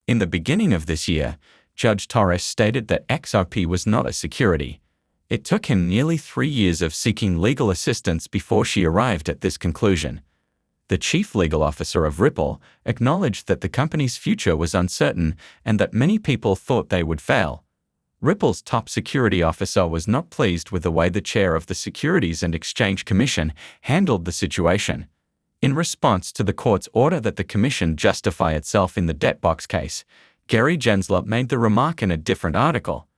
In the beginning of this year, Judge Torres stated that XRP was not a security. It took him nearly 3 years of seeking legal assistance before she arrived at this conclusion. The chief legal officer of Ripple acknowledged that the company's future was uncertain and that many people thought they would fail. Ripple's top security officer was not pleased with the way the chair of the Securities and Exchange Commission handled the situation. In response to the court's order that the commission justify itself in the debt box case, Gary Gensler made the remark in a different article.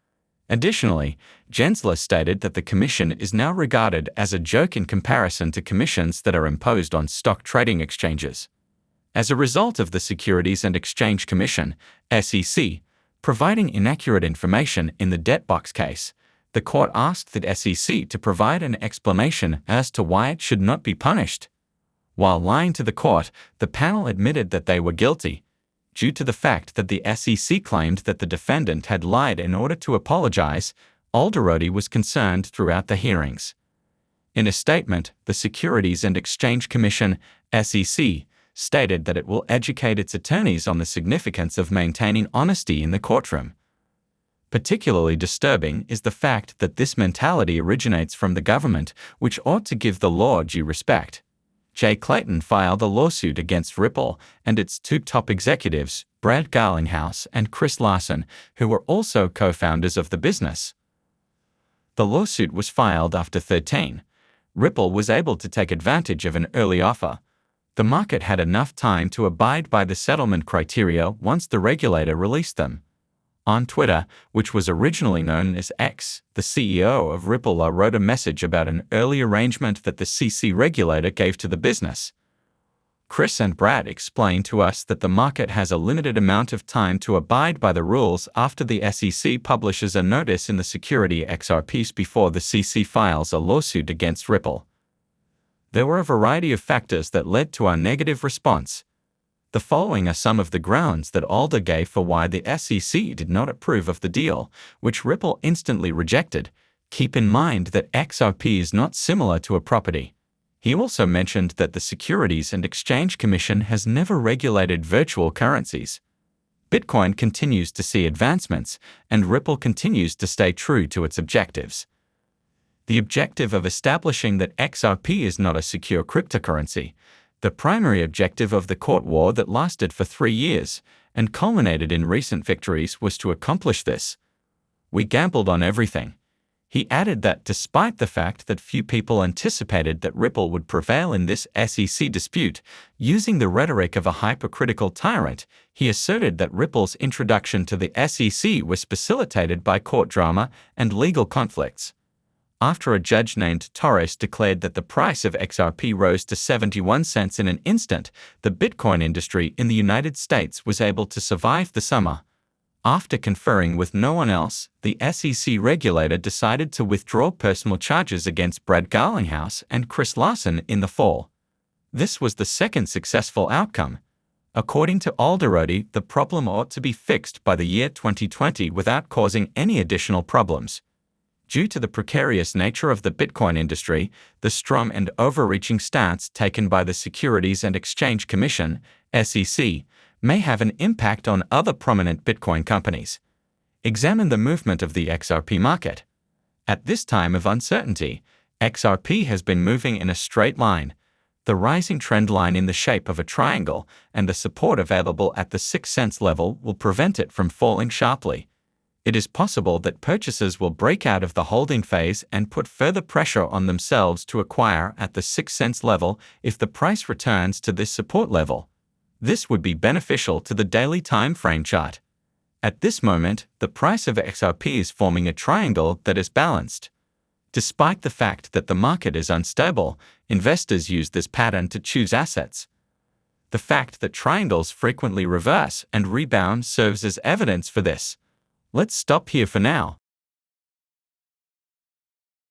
Additionally, Gensler stated that the commission is now regarded as a joke in comparison to commissions that are imposed on stock trading exchanges. As a result of the Securities and Exchange Commission, SEC, providing inaccurate information in the debt box case, the court asked the SEC to provide an explanation as to why it should not be punished. While lying to the court, the panel admitted that they were guilty, due to the fact that the SEC claimed that the defendant had lied in order to apologize. Alderodi was concerned throughout the hearings. In a statement, the Securities and Exchange Commission, SEC, stated that it will educate its attorneys on the significance of maintaining honesty in the courtroom. Particularly disturbing is the fact that this mentality originates from the government, which ought to give the law due respect. Jay Clayton filed a lawsuit against Ripple and its two top executives, Brad Garlinghouse and Chris Larson, who were also co-founders of the business. The lawsuit was filed after 13. Ripple was able to take advantage of an early offer. The market had enough time to abide by the settlement criteria once the regulator released them. On Twitter, which was originally known as X, the CEO of Ripple wrote a message about an early arrangement that the CC regulator gave to the business. Chris and Brad explained to us that the market has a limited amount of time to abide by the rules after the SEC publishes a notice in the security XRPs before the CC files a lawsuit against Ripple. There were a variety of factors that led to our negative response. The following are some of the grounds that Alder gave for why the SEC did not approve of the deal, which Ripple instantly rejected. Keep in mind that XRP is not similar to a property. He also mentioned that the Securities and Exchange Commission has never regulated virtual currencies. Bitcoin continues to see advancements, and Ripple continues to stay true to its objectives. The objective of establishing that XRP is not a secure cryptocurrency, the primary objective of the court war that lasted for 3 years and culminated in recent victories, was to accomplish this. We gambled on everything. He added that despite the fact that few people anticipated that Ripple would prevail in this SEC dispute, using the rhetoric of a hypercritical tyrant, he asserted that Ripple's introduction to the SEC was facilitated by court drama and legal conflicts. After a judge named Torres declared that the price of XRP rose to 71 cents in an instant, the Bitcoin industry in the United States was able to survive the summer. After conferring with no one else, the SEC regulator decided to withdraw personal charges against Brad Garlinghouse and Chris Larson in the fall. This was the second successful outcome. According to Alderodi, the problem ought to be fixed by the year 2020 without causing any additional problems. Due to the precarious nature of the Bitcoin industry, the strong and overreaching stance taken by the Securities and Exchange Commission, SEC, may have an impact on other prominent Bitcoin companies. Examine the movement of the XRP market. At this time of uncertainty, XRP has been moving in a straight line. The rising trend line in the shape of a triangle and the support available at the 6 cents level will prevent it from falling sharply. It is possible that purchasers will break out of the holding phase and put further pressure on themselves to acquire at the 6 cents level if the price returns to this support level. This would be beneficial to the daily time frame chart. At this moment, the price of XRP is forming a triangle that is balanced. Despite the fact that the market is unstable, investors use this pattern to choose assets. The fact that triangles frequently reverse and rebound serves as evidence for this. Let's stop here for now.